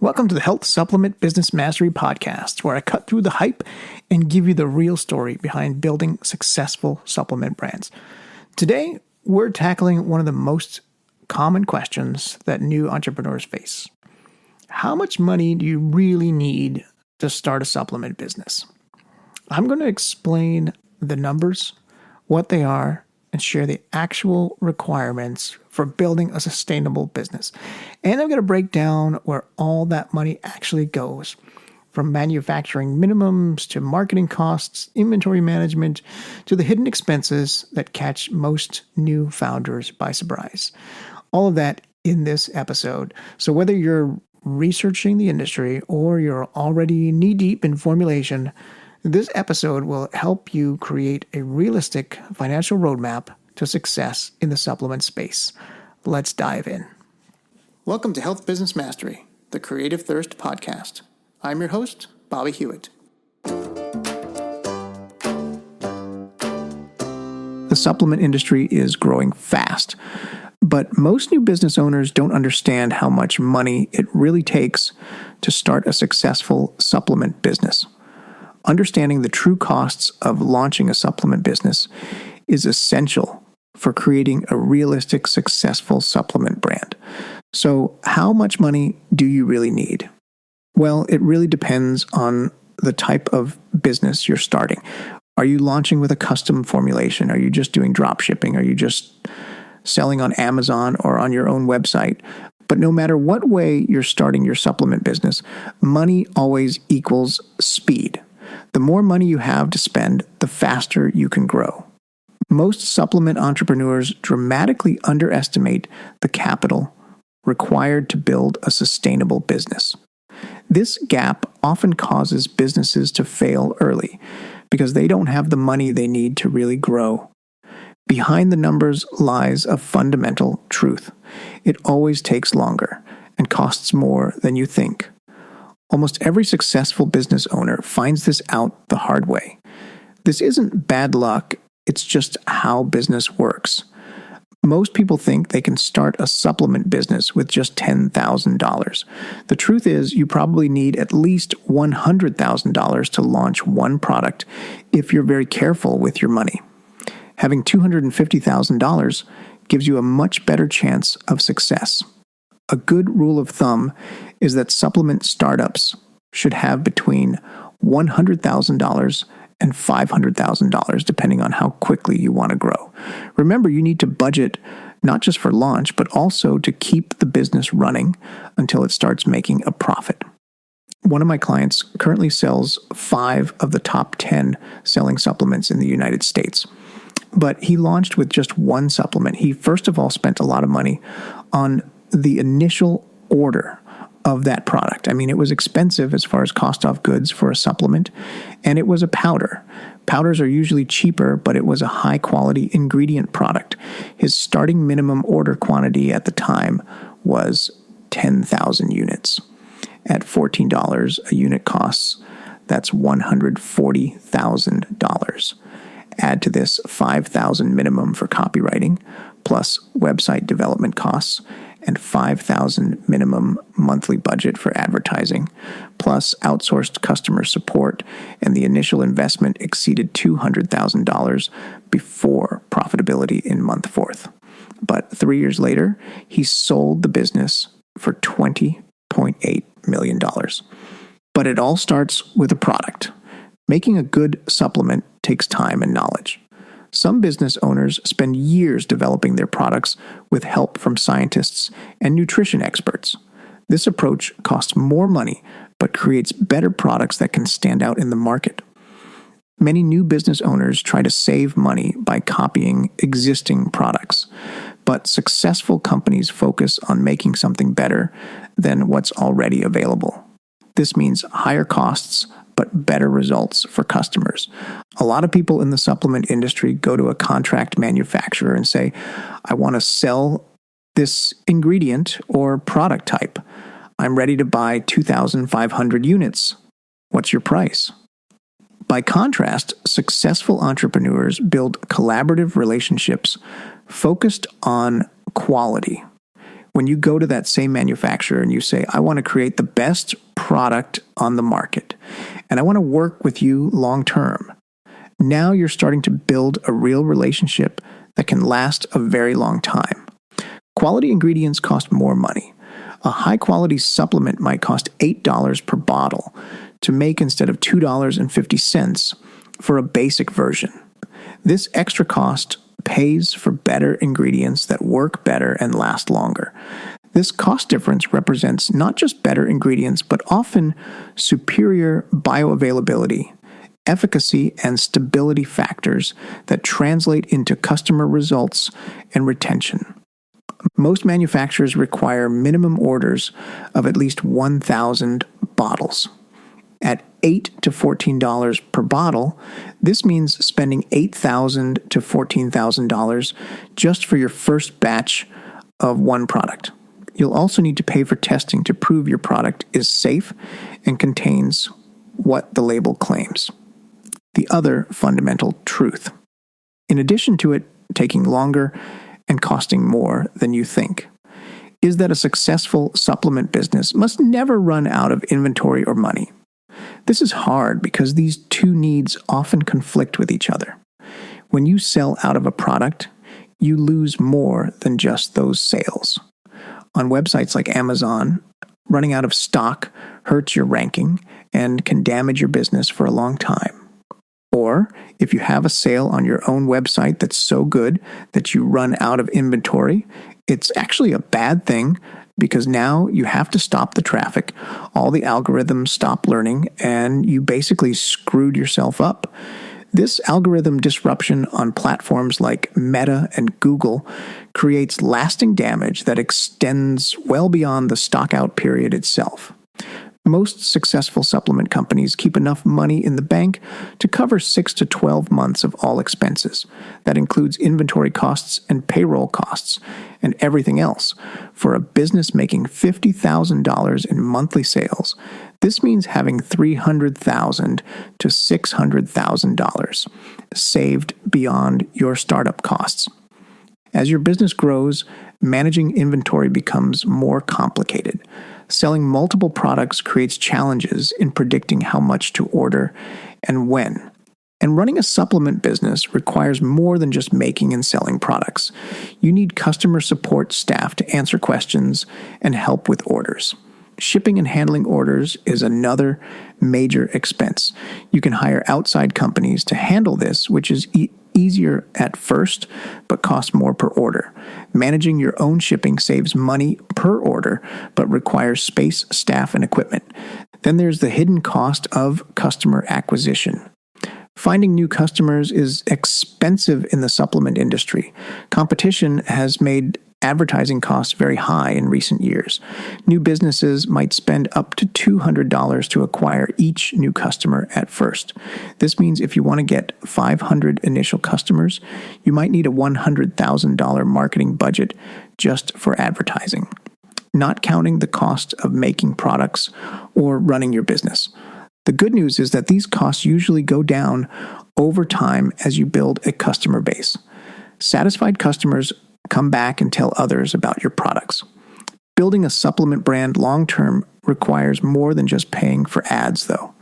Welcome to the Health Supplement Business Mastery Podcast, where I cut through the hype and give you the real story behind building successful supplement brands. Today, we're tackling one of the most common questions that new entrepreneurs face. How much money do you really need to start a supplement business? I'm going to explain the numbers, what they are, and share the actual requirements for building a sustainable business. And I'm going to break down where all that money actually goes, from manufacturing minimums to marketing costs, inventory management, to the hidden expenses that catch most new founders by surprise. All of that in this episode. So whether you're researching the industry or you're already knee-deep in formulation, this episode will help you create a realistic financial roadmap to success in the supplement space. Let's dive in. Welcome to Health Business Mastery, the Creative Thirst podcast. I'm your host, Bobby Hewitt. The supplement industry is growing fast, but most new business owners don't understand how much money it really takes to start a successful supplement business. Understanding the true costs of launching a supplement business is essential for creating a realistic, successful supplement brand. So, how much money do you really need? Well, it really depends on the type of business you're starting. Are you launching with a custom formulation? Are you just doing drop shipping? Are you just selling on Amazon or on your own website? But no matter what way you're starting your supplement business, money always equals speed. The more money you have to spend, the faster you can grow. Most supplement entrepreneurs dramatically underestimate the capital required to build a sustainable business. This gap often causes businesses to fail early because they don't have the money they need to really grow. Behind the numbers lies a fundamental truth. It always takes longer and costs more than you think. Almost every successful business owner finds this out the hard way. This isn't bad luck, it's just how business works. Most people think they can start a supplement business with just $10,000. The truth is, you probably need at least $100,000 to launch one product if you're very careful with your money. Having $250,000 gives you a much better chance of success. A good rule of thumb is that supplement startups should have between $100,000 and $500,000, depending on how quickly you want to grow. Remember, you need to budget not just for launch, but also to keep the business running until it starts making a profit. One of my clients currently sells 5 of the top 10 selling supplements in the United States. But he launched with just one supplement. He first of all spent a lot of money on the initial order of that product. I mean, it was expensive as far as cost of goods for a supplement, and it was a powder. Powders are usually cheaper, but it was a high-quality ingredient product. His starting minimum order quantity at the time was 10,000 units. At $14 a unit costs, that's $140,000. Add to this $5,000 minimum for copywriting, plus website development costs, and $5,000 minimum monthly budget for advertising, plus outsourced customer support, and the initial investment exceeded $200,000 before profitability in month 4th. But 3 years later, he sold the business for $20.8 million. But it all starts with a product. Making a good supplement takes time and knowledge. Some business owners spend years developing their products with help from scientists and nutrition experts. This approach costs more money, but creates better products that can stand out in the market. Many new business owners try to save money by copying existing products, but successful companies focus on making something better than what's already available. This means higher costs, but better results for customers. A lot of people in the supplement industry go to a contract manufacturer and say, I want to sell this ingredient or product type. I'm ready to buy 2,500 units. What's your price? By contrast, successful entrepreneurs build collaborative relationships focused on quality. When you go to that same manufacturer and you say, I want to create the best product on the market, and I want to work with you long term, now you're starting to build a real relationship that can last a very long time. Quality ingredients cost more money. A high-quality supplement might cost $8 per bottle to make instead of $2.50 for a basic version. This extra cost pays for better ingredients that work better and last longer. This cost difference represents not just better ingredients, but often superior bioavailability, efficacy, and stability factors that translate into customer results and retention. Most manufacturers require minimum orders of at least 1,000 bottles. At $8 to $14 per bottle, this means spending $8,000 to $14,000 just for your first batch of one product. You'll also need to pay for testing to prove your product is safe and contains what the label claims. The other fundamental truth, in addition to it taking longer and costing more than you think, is that a successful supplement business must never run out of inventory or money. This is hard because these two needs often conflict with each other. When you sell out of a product, you lose more than just those sales. On websites like Amazon, running out of stock hurts your ranking and can damage your business for a long time. Or, if you have a sale on your own website that's so good that you run out of inventory, it's actually a bad thing because now you have to stop the traffic, all the algorithms stop learning, and you basically screwed yourself up. This algorithm disruption on platforms like Meta and Google creates lasting damage that extends well beyond the stock-out period itself. Most successful supplement companies keep enough money in the bank to cover 6 to 12 months of all expenses. That includes inventory costs and payroll costs and everything else. For a business making $50,000 in monthly sales, this means having $300,000 to $600,000 saved beyond your startup costs. As your business grows, managing inventory becomes more complicated. Selling multiple products creates challenges in predicting how much to order and when. And running a supplement business requires more than just making and selling products. You need customer support staff to answer questions and help with orders. Shipping and handling orders is another major expense. You can hire outside companies to handle this, which is easier at first, but costs more per order. Managing your own shipping saves money per order, but requires space, staff, and equipment. Then there's the hidden cost of customer acquisition. Finding new customers is expensive in the supplement industry. Competition has made advertising costs very high in recent years. New businesses might spend up to $200 to acquire each new customer at first. This means if you want to get 500 initial customers, you might need a $100,000 marketing budget just for advertising, not counting the cost of making products or running your business. The good news is that these costs usually go down over time as you build a customer base. Satisfied customers come back and tell others about your products. Building a supplement brand long-term requires more than just paying for ads, though.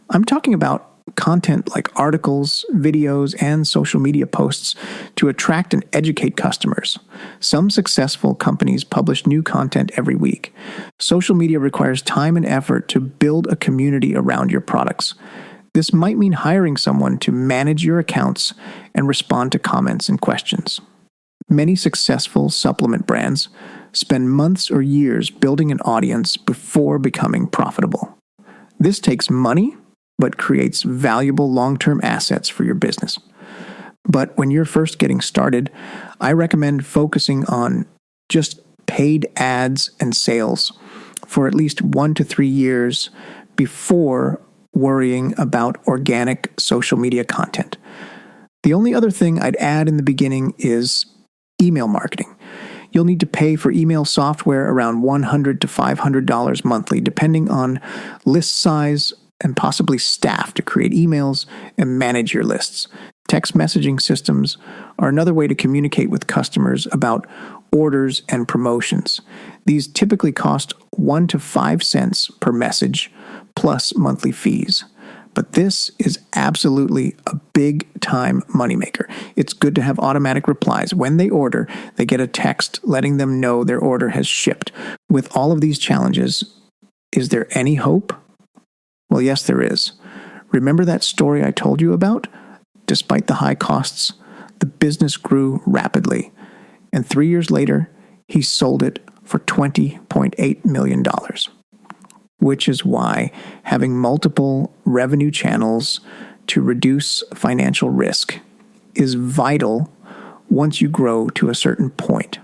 I'm talking about content like articles, videos, and social media posts to attract and educate customers. Some successful companies publish new content every week. Social media requires time and effort to build a community around your products. This might mean hiring someone to manage your accounts and respond to comments and questions. Many successful supplement brands spend months or years building an audience before becoming profitable. This takes money, but creates valuable long-term assets for your business. But when you're first getting started, I recommend focusing on just paid ads and sales for at least 1 to 3 years before worrying about organic social media content. The only other thing I'd add in the beginning is email marketing. You'll need to pay for email software around $100 to $500 monthly, depending on list size and possibly staff to create emails and manage your lists. Text messaging systems are another way to communicate with customers about orders, and promotions. These typically cost 1 to 5 cents per message, plus monthly fees. But this is absolutely a big-time moneymaker. It's good to have automatic replies. When they order, they get a text letting them know their order has shipped. With all of these challenges, is there any hope? Well, yes, there is. Remember that story I told you about? Despite the high costs, the business grew rapidly. And 3 years later, he sold it for $20.8 million. Which is why having multiple revenue channels to reduce financial risk is vital once you grow to a certain point.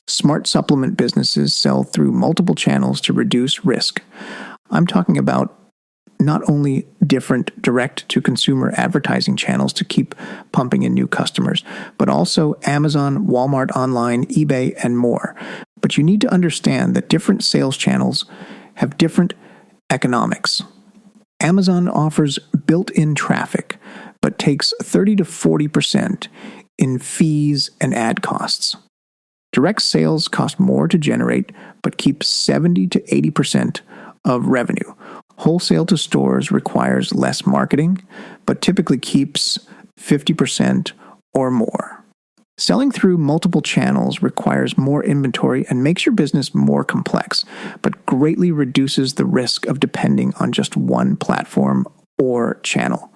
Smart supplement businesses sell through multiple channels to reduce risk. I'm talking about not only different direct-to-consumer advertising channels to keep pumping in new customers, but also Amazon, Walmart Online, eBay, and more. But you need to understand that different sales channels have different economics. Amazon offers built-in traffic, but takes 30 to 40% in fees and ad costs. Direct sales cost more to generate, but keep 70 to 80% of revenue. Wholesale to stores requires less marketing, but typically keeps 50% or more. Selling through multiple channels requires more inventory and makes your business more complex, but greatly reduces the risk of depending on just one platform or channel.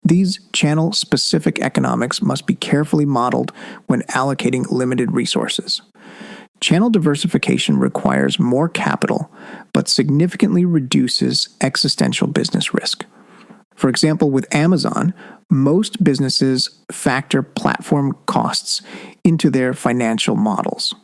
These channel-specific economics must be carefully modeled when allocating limited resources. Channel diversification requires more capital, but significantly reduces existential business risk. For example, with Amazon, most businesses factor platform costs into their financial models.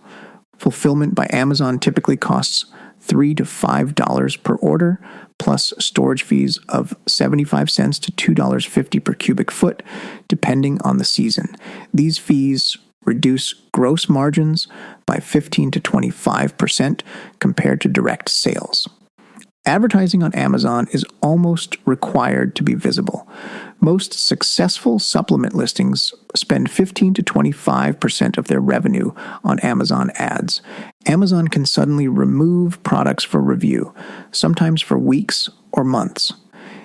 Fulfillment by Amazon typically costs $3 to $5 per order, plus storage fees of 75 cents to $2.50 per cubic foot, depending on the season. These fees reduce gross margins by 15 to 25% compared to direct sales. Advertising on Amazon is almost required to be visible. Most successful supplement listings spend 15 to 25% of their revenue on Amazon ads. Amazon can suddenly remove products for review, sometimes for weeks or months.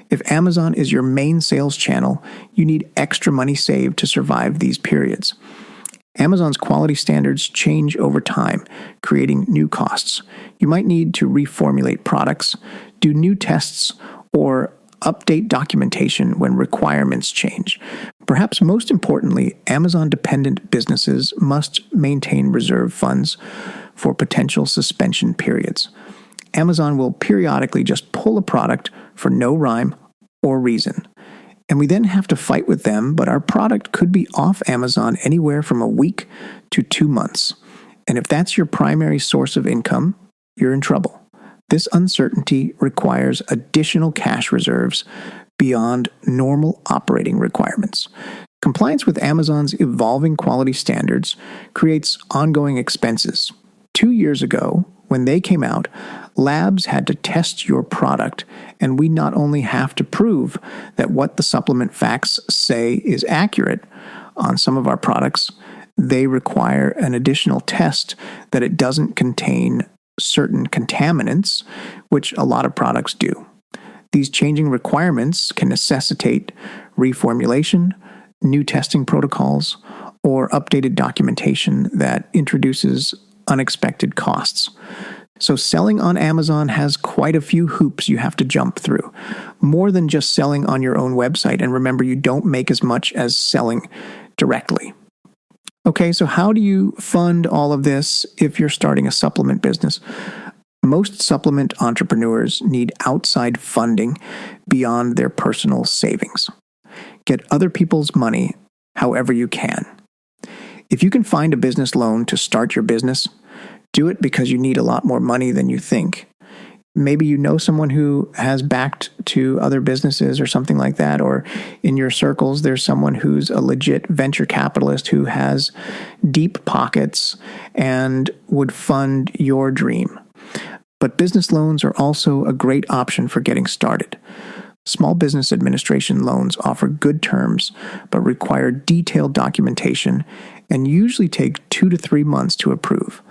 If Amazon is your main sales channel, you need extra money saved to survive these periods. Amazon's quality standards change over time, creating new costs. You might need to reformulate products, do new tests, or update documentation when requirements change. Perhaps most importantly, Amazon-dependent businesses must maintain reserve funds for potential suspension periods. Amazon will periodically just pull a product for no rhyme or reason. And we then have to fight with them, but our product could be off Amazon anywhere from a week to 2 months. And if that's your primary source of income, you're in trouble. This uncertainty requires additional cash reserves beyond normal operating requirements. Compliance with Amazon's evolving quality standards creates ongoing expenses. 2 years ago, when they came out, labs had to test your product, and we not only have to prove that what the supplement facts say is accurate on some of our products, they require an additional test that it doesn't contain certain contaminants, which a lot of products do. These changing requirements can necessitate reformulation, new testing protocols, or updated documentation that introduces unexpected costs. So selling on Amazon has quite a few hoops you have to jump through, more than just selling on your own website. And remember, you don't make as much as selling directly. Okay, so how do you fund all of this if you're starting a supplement business? Most supplement entrepreneurs need outside funding beyond their personal savings. Get other people's money however you can. If you can find a business loan to start your business, do it because you need a lot more money than you think. Maybe you know someone who has backed to other businesses or something like that, or in your circles, there's someone who's a legit venture capitalist who has deep pockets and would fund your dream. But business loans are also a great option for getting started. Small Business Administration loans offer good terms, but require detailed documentation and usually take 2 to 3 months to approve.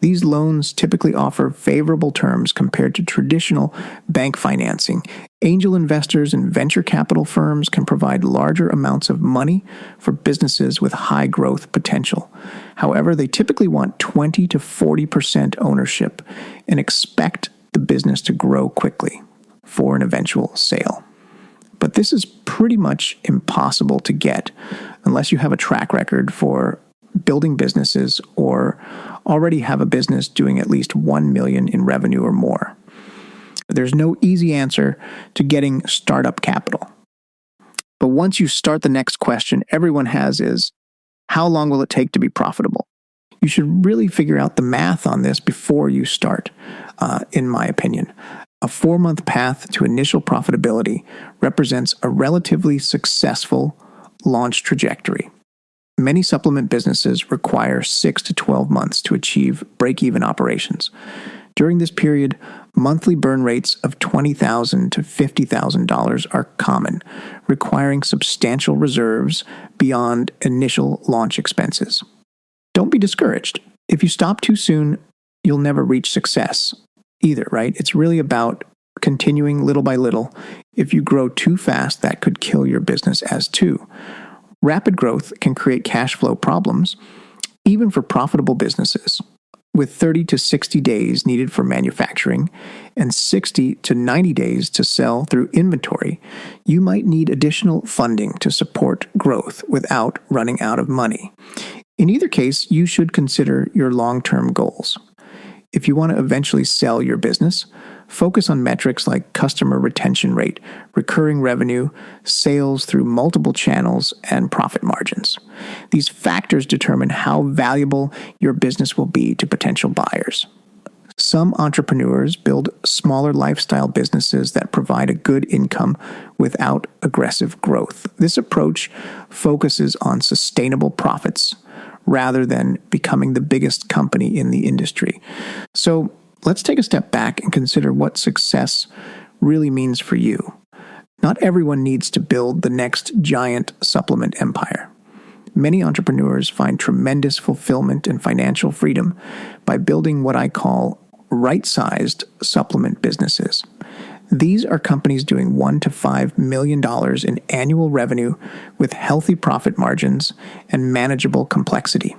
These loans typically offer favorable terms compared to traditional bank financing. Angel investors and venture capital firms can provide larger amounts of money for businesses with high growth potential. However, they typically want 20 to 40% ownership and expect the business to grow quickly for an eventual sale. But this is pretty much impossible to get unless you have a track record for building businesses or already have a business doing at least $1 million in revenue or more. There's no easy answer to getting startup capital. But once you start, the next question everyone has is, how long will it take to be profitable? You should really figure out the math on this before you start, in my opinion. A 4-month path to initial profitability represents a relatively successful launch trajectory. Many supplement businesses require 6 to 12 months to achieve break-even operations. During this period, monthly burn rates of $20,000 to $50,000 are common, requiring substantial reserves beyond initial launch expenses. Don't be discouraged. If you stop too soon, you'll never reach success either, right? It's really about continuing little by little. If you grow too fast, that could kill your business as too. Rapid growth can create cash flow problems, even for profitable businesses. With 30 to 60 days needed for manufacturing and 60 to 90 days to sell through inventory, you might need additional funding to support growth without running out of money. In either case, you should consider your long-term goals. If you want to eventually sell your business, focus on metrics like customer retention rate, recurring revenue, sales through multiple channels, and profit margins. These factors determine how valuable your business will be to potential buyers. Some entrepreneurs build smaller lifestyle businesses that provide a good income without aggressive growth. This approach focuses on sustainable profits rather than becoming the biggest company in the industry. So let's take a step back and consider what success really means for you. Not everyone needs to build the next giant supplement empire. Many entrepreneurs find tremendous fulfillment and financial freedom by building what I call right-sized supplement businesses. These are companies doing $1 to $5 million in annual revenue with healthy profit margins and manageable complexity.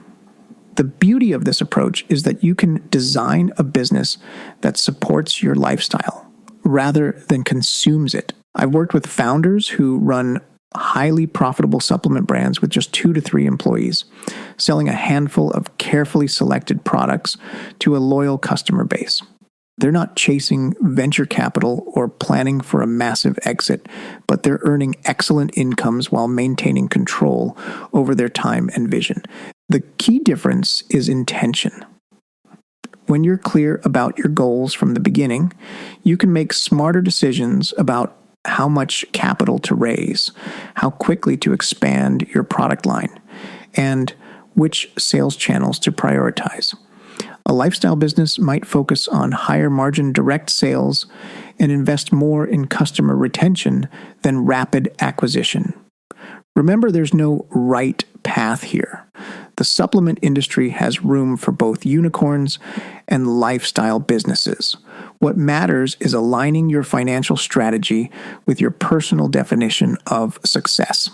The beauty of this approach is that you can design a business that supports your lifestyle rather than consumes it. I've worked with founders who run highly profitable supplement brands with just 2 to 3 employees, selling a handful of carefully selected products to a loyal customer base. They're not chasing venture capital or planning for a massive exit, but they're earning excellent incomes while maintaining control over their time and vision. The key difference is intention. When you're clear about your goals from the beginning, you can make smarter decisions about how much capital to raise, how quickly to expand your product line, and which sales channels to prioritize. A lifestyle business might focus on higher margin direct sales and invest more in customer retention than rapid acquisition. Remember, there's no right path here. The supplement industry has room for both unicorns and lifestyle businesses. What matters is aligning your financial strategy with your personal definition of success.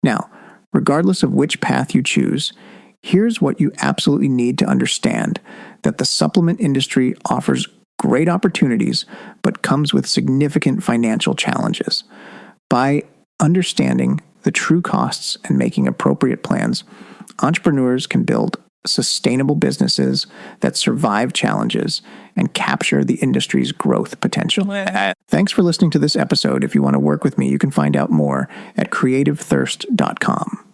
Now, regardless of which path you choose, here's what you absolutely need to understand: that the supplement industry offers great opportunities, but comes with significant financial challenges. By understanding the true costs and making appropriate plans, entrepreneurs can build sustainable businesses that survive challenges and capture the industry's growth potential. Thanks for listening to this episode. If you want to work with me, you can find out more at creativethirst.com.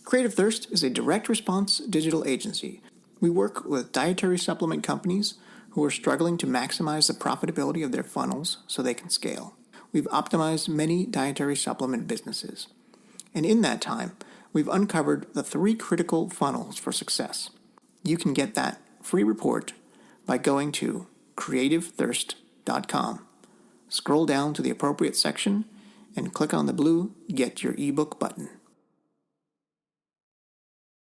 Creative Thirst is a direct response digital agency. We work with dietary supplement companies who are struggling to maximize the profitability of their funnels so they can scale. We've optimized many dietary supplement businesses. And in that time, we've uncovered the 3 critical funnels for success. You can get that free report by going to creativethirst.com. Scroll down to the appropriate section and click on the blue Get Your ebook button.